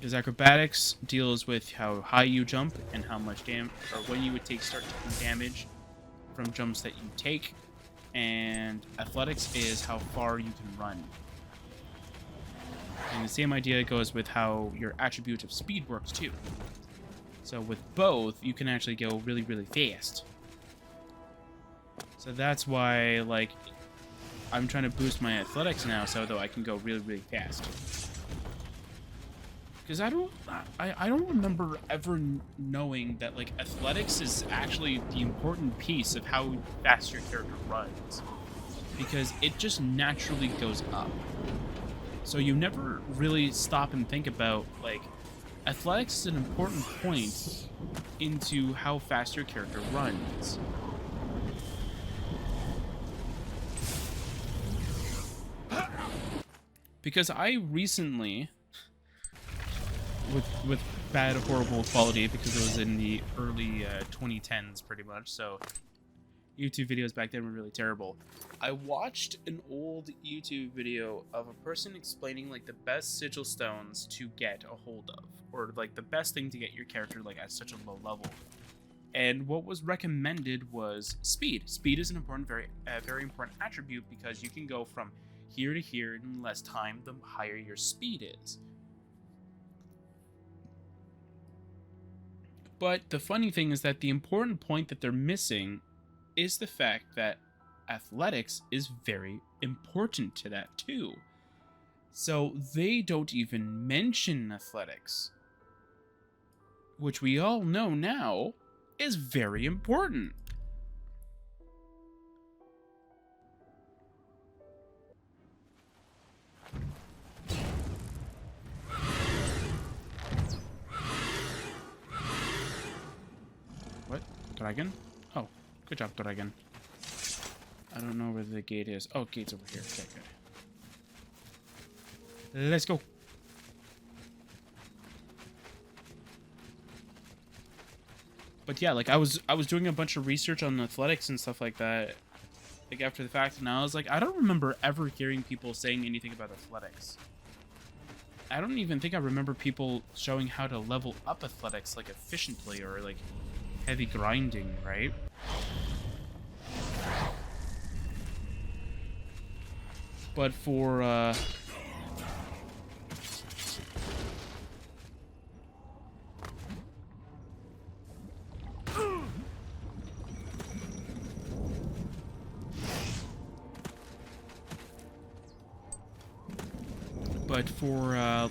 Because acrobatics deals with how high you jump and how much damage, or when you would start taking damage from jumps that you take. And athletics is how far you can run. And the same idea goes with how your attribute of speed works too. So with both, you can actually go really, really fast. So that's why, like, I'm trying to boost my athletics now so that I can go really, really fast. Because I don't remember ever knowing that, like, athletics is actually the important piece of how fast your character runs. Because it just naturally goes up. So you never really stop and think about, like, athletics is an important point into how fast your character runs. Because I recently, with bad, horrible quality, because it was in the early 2010s pretty much, so YouTube videos back then were really terrible. I watched an old YouTube video of a person explaining, like, the best sigil stones to get a hold of, or like the best thing to get your character, like, at such a low level. And what was recommended was speed. Speed is an important, very important attribute, because you can go from here to here in less time the higher your speed is. But the funny thing is that the important point that they're missing is the fact that athletics is very important to that too. So they don't even mention athletics, which we all know now is very important. What? Dragon? Oh, good job, Dragon. I don't know where the gate is. Oh, gate's over here. Okay, good. Let's go. But yeah, like I was doing a bunch of research on athletics and stuff like that, like after the fact, and I was like, I don't remember ever hearing people saying anything about athletics. I don't even think I remember people showing how to level up athletics, like, efficiently, or like heavy grinding, right? But for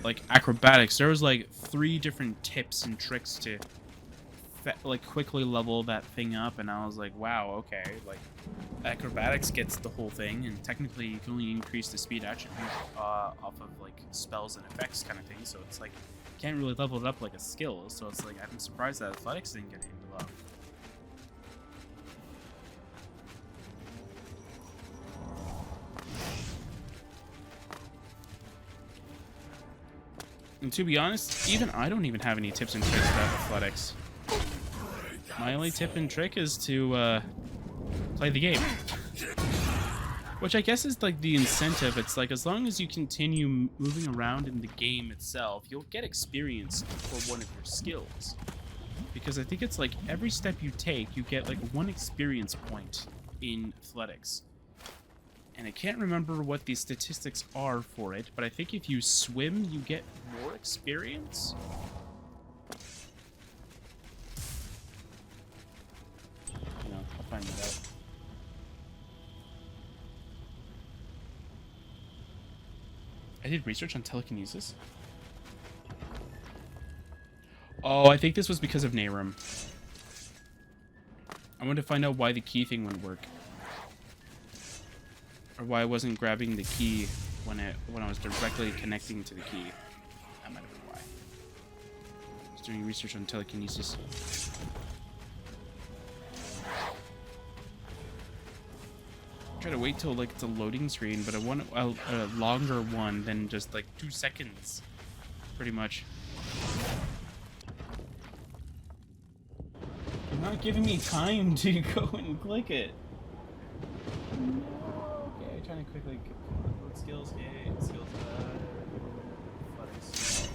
like acrobatics, there was like 3 different tips and tricks to like quickly level that thing up, and I was like, wow, okay, like acrobatics gets the whole thing, and technically you can only increase the speed attribute off of like spells and effects kind of thing, so it's like you can't really level it up like a skill, so it's like I'm surprised that athletics didn't get any love. And to be honest, even I don't even have any tips and tricks about athletics. My only tip and trick is to play the game. Which I guess is like the incentive. It's like, as long as you continue moving around in the game itself, you'll get experience for one of your skills. Because I think it's like every step you take, you get like 1 experience point in athletics. And I can't remember what the statistics are for it, but I think if you swim, you get more experience. No, I'll find it out. I did research on telekinesis. Oh, I think this was because of Nehrim. I wanted to find out why the key thing wouldn't work. Or why I wasn't grabbing the key when I was directly connecting to the key. That might have been why. I was doing research on telekinesis. Try to wait till like it's a loading screen, but I want a longer one than just like 2 seconds, pretty much. You're not giving me time to go and click it. No. Okay, trying to quickly load skills. Okay, skills. Athletics.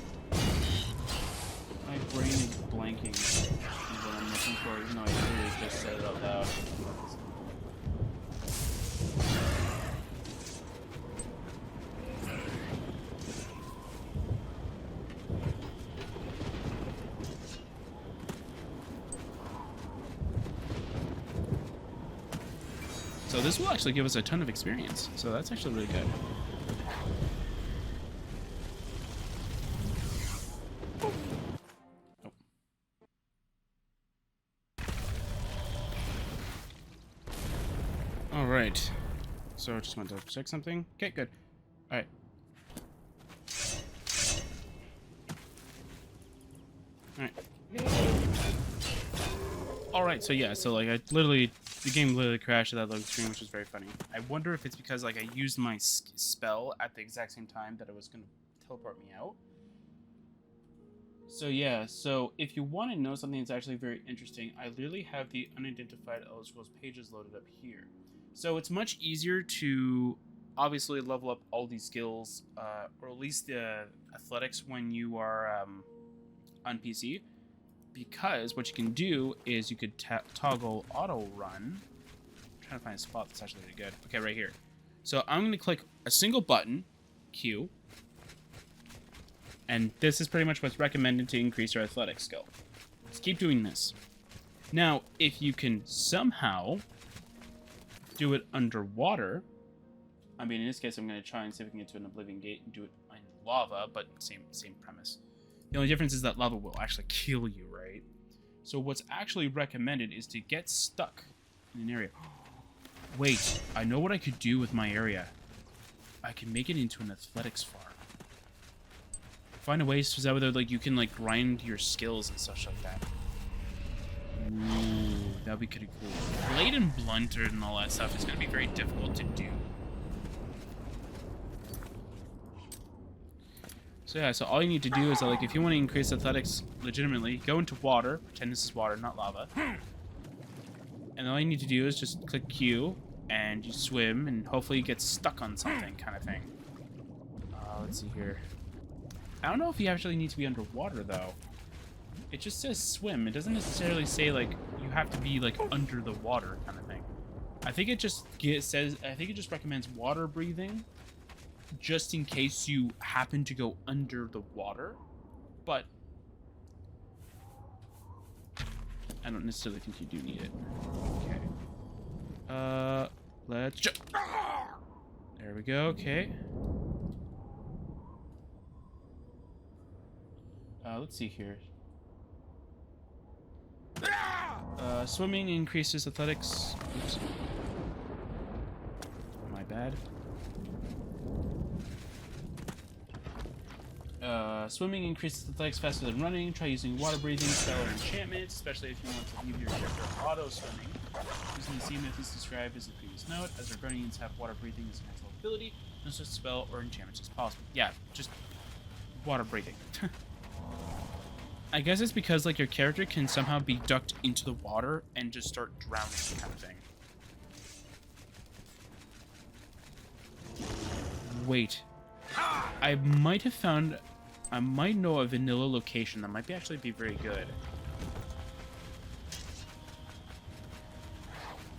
just said it out loud. So this will actually give us a ton of experience. So that's actually really good. Oh. All right. So I just want to check something. Okay, good. All right. All right. All right. So yeah. So like I literally. The game literally crashed at that loading screen, which was very funny. I wonder if it's because like I used my spell at the exact same time that it was going to teleport me out. So yeah, so if you want to know something that's actually very interesting, I literally have the unidentified Elder Scrolls pages loaded up here. So it's much easier to obviously level up all these skills, or at least the athletics when you are on PC. Because what you can do is you could toggle auto run. I'm trying to find a spot that's actually really good. Okay, right here. So I'm going to click a single button, Q, and this is pretty much what's recommended to increase your athletic skill. Just keep doing this. Now, if you can somehow do it underwater, I mean, in this case, I'm going to try and see if we can get to an Oblivion gate and do it in lava, but same premise. The only difference is that lava will actually kill you, right? So what's actually recommended is to get stuck in an area. Wait, I know what I could do with my area. I can make it into an athletics farm. Find a way so that whether like you can like grind your skills and such like that. Ooh, that'd be pretty cool. Blade and blunter and all that stuff is going to be very difficult to do. So yeah, so all you need to do is that, like, if you want to increase athletics legitimately, go into water, pretend this is water, not lava. And all you need to do is just click Q, and you swim, and hopefully you get stuck on something, kind of thing. Let's see here. I don't know if you actually need to be underwater, though. It just says swim. It doesn't necessarily say, like, you have to be, like, under the water, kind of thing. I think it just recommends water breathing, just in case you happen to go under the water, but I don't necessarily think you do need it. Okay. Let's jump. There we go. Okay. Let's see here. Swimming increases athletics. Oops. My bad. Swimming increases athletics faster than running. Try using water breathing, spell, or enchantment, especially if you want to leave your character auto swimming. Using the same methods described as the previous note, as Argonians have water breathing as a natural ability, no such spell or enchantment is possible. Yeah, just water breathing. I guess it's because like your character can somehow be ducked into the water and just start drowning, kind of thing. Wait. I might know a vanilla location that might actually be very good.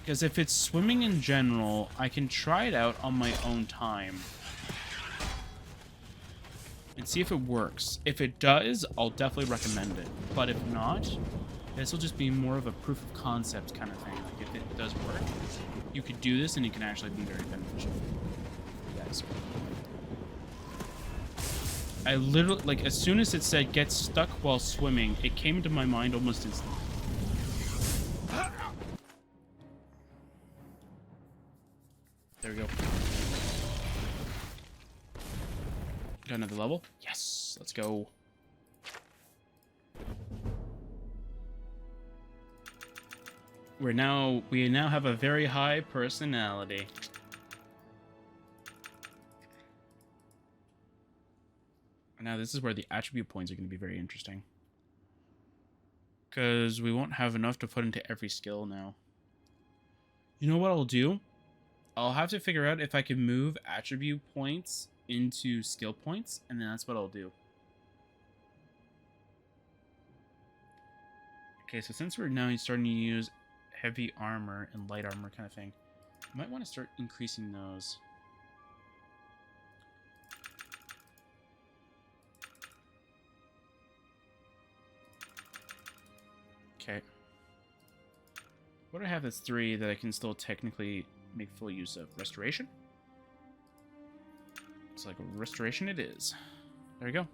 Because if it's swimming in general, I can try it out on my own time. And see if it works. If it does, I'll definitely recommend it. But if not, this will just be more of a proof of concept kind of thing. Like if it does work, you could do this and it can actually be very beneficial for you guys. I literally, like, as soon as it said get stuck while swimming, it came to my mind almost instantly. There we go. Got another level? Yes! Let's go. We now have a very high personality. Now this is where the attribute points are going to be very interesting. Because we won't have enough to put into every skill now. You know what I'll do? I'll have to figure out if I can move attribute points into skill points, and then that's what I'll do. Okay, so since we're now starting to use heavy armor and light armor kind of thing. I might want to start increasing those. Okay. What do I have that's 3 that I can still technically make full use of? Restoration? It's like restoration it is. There you go.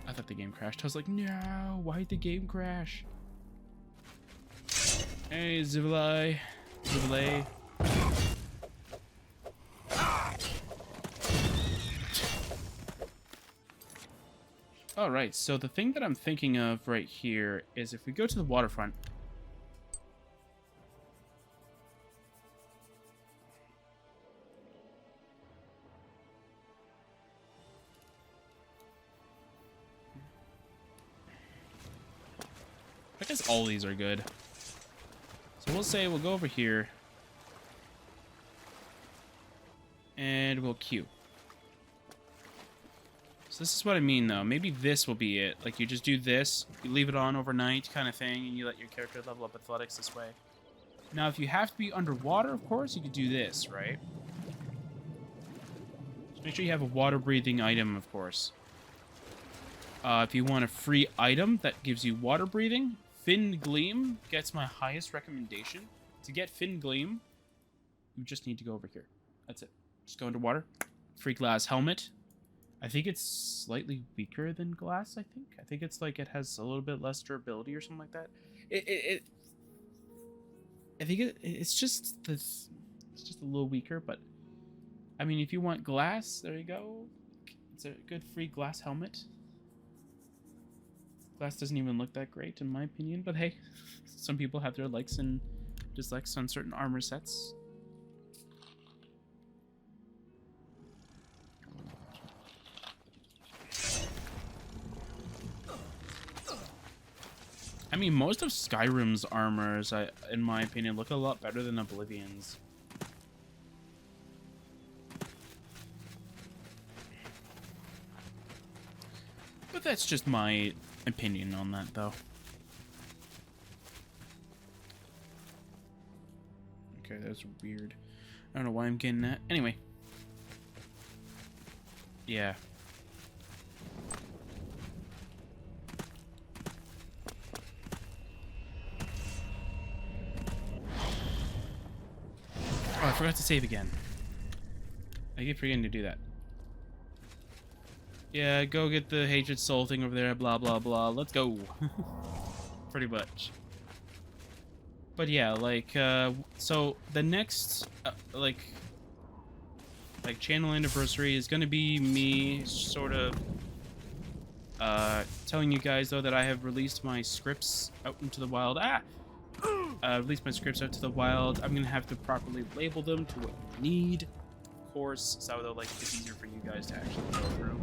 I thought the game crashed. I was like, no, why'd the game crash? Hey, Zivalai. Zivalai. Alright, so the thing that I'm thinking of right here is if we go to the waterfront. I guess all these are good. So we'll say we'll go over here. And we'll queue. So this is what I mean, though. Maybe this will be it. Like, you just do this, you leave it on overnight kind of thing, and you let your character level up athletics this way. Now, if you have to be underwater, of course, you could do this, right? Just make sure you have a water-breathing item, of course. If you want a free item that gives you water breathing, Fin Gleam gets my highest recommendation. To get Fin Gleam, you just need to go over here. That's it. Just go underwater. Free glass helmet. I think it's slightly weaker than glass, I think. I think it's like it has a little bit less durability or something like that. I think it's just this. It's just a little weaker, but I mean, if you want glass, there you go. It's a good free glass helmet. Glass doesn't even look that great, in my opinion, but hey, some people have their likes and dislikes on certain armor sets. I mean, most of Skyrim's armors, in my opinion, look a lot better than Oblivion's. But that's just my opinion on that, though. Okay, that's weird. I don't know why I'm getting that. Anyway. Yeah. Oh, I forgot to save again. I keep forgetting to do that. Yeah, go get the Hatred Soul thing over there, blah, blah, blah. Let's go. Pretty much. But yeah, like, so the next, like channel anniversary is going to be me sort of telling you guys, though, that I have released my scripts out into the wild. Released my scripts out to the wild. I'm going to have to properly label them to what you need, of course, so that, like, it's easier for you guys to actually go through.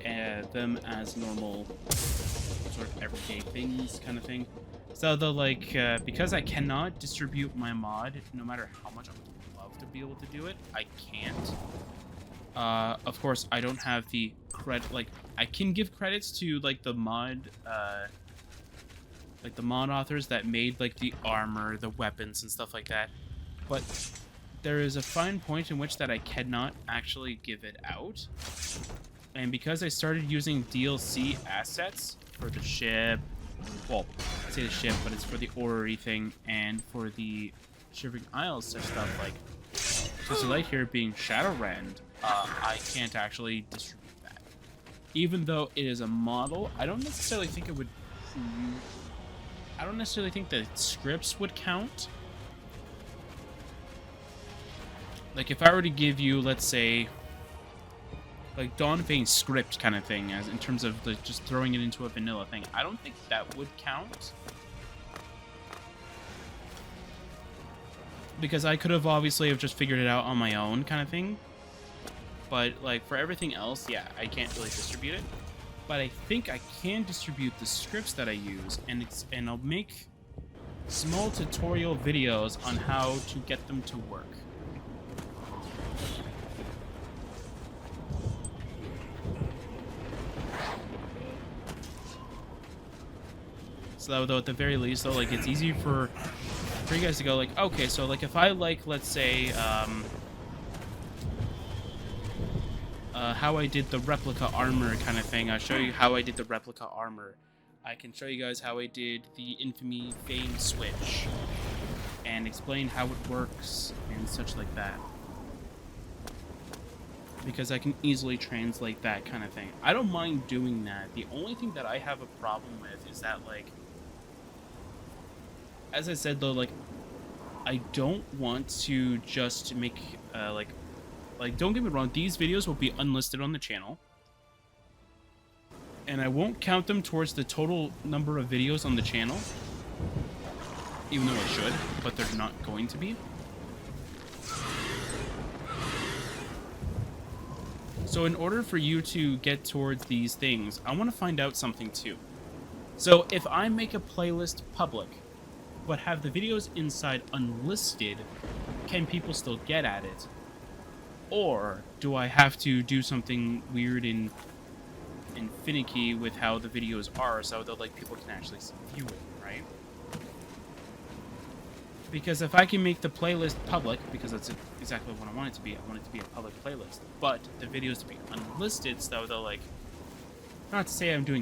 And them as normal sort of everyday things kind of thing. So though, like, because I cannot distribute my mod, no matter how much I would love to be able to do it, I can't. Of course, I don't have the credit, like, I can give credits to, like, the mod authors that made, like, the armor, the weapons, and stuff like that. But there is a fine point in which that I cannot actually give it out. And because I started using DLC assets for the ship, well, I say the ship, but it's for the orrery thing and for the Shivering Isles such stuff, like Twisted Light here being Shadowrend, I can't actually distribute that. Even though it is a model, I don't necessarily think it would. I don't necessarily think the scripts would count. Like if I were to give you, let's say, like Dawnfane's script kind of thing, as in terms of the, just throwing it into a vanilla thing, I don't think that would count. Because I could have obviously have just figured it out on my own kind of thing. But like for everything else, yeah, I can't really distribute it. But I think I can distribute the scripts that I use, and I'll make small tutorial videos on how to get them to work. So that at the very least, though, like, it's easy for you guys to go, like, okay, so, like, if I, like, let's say, how I did the replica armor kind of thing, I'll show you how I did the replica armor. I can show you guys how I did the infamy fame switch and explain how it works and such like that. Because I can easily translate that kind of thing. I don't mind doing that. The only thing that I have a problem with is that, like, as I said though, like, I don't want to just make, like, don't get me wrong, these videos will be unlisted on the channel. And I won't count them towards the total number of videos on the channel. Even though I should, but they're not going to be. So in order for you to get towards these things, I want to find out something too. So if I make a playlist public, but have the videos inside unlisted, can people still get at it? Or do I have to do something weird and finicky with how the videos are so that, like, people can actually view it, right? Because if I can make the playlist public, because that's exactly what I want it to be, I want it to be a public playlist, but the videos to be unlisted so they'll, like, not to say I'm doing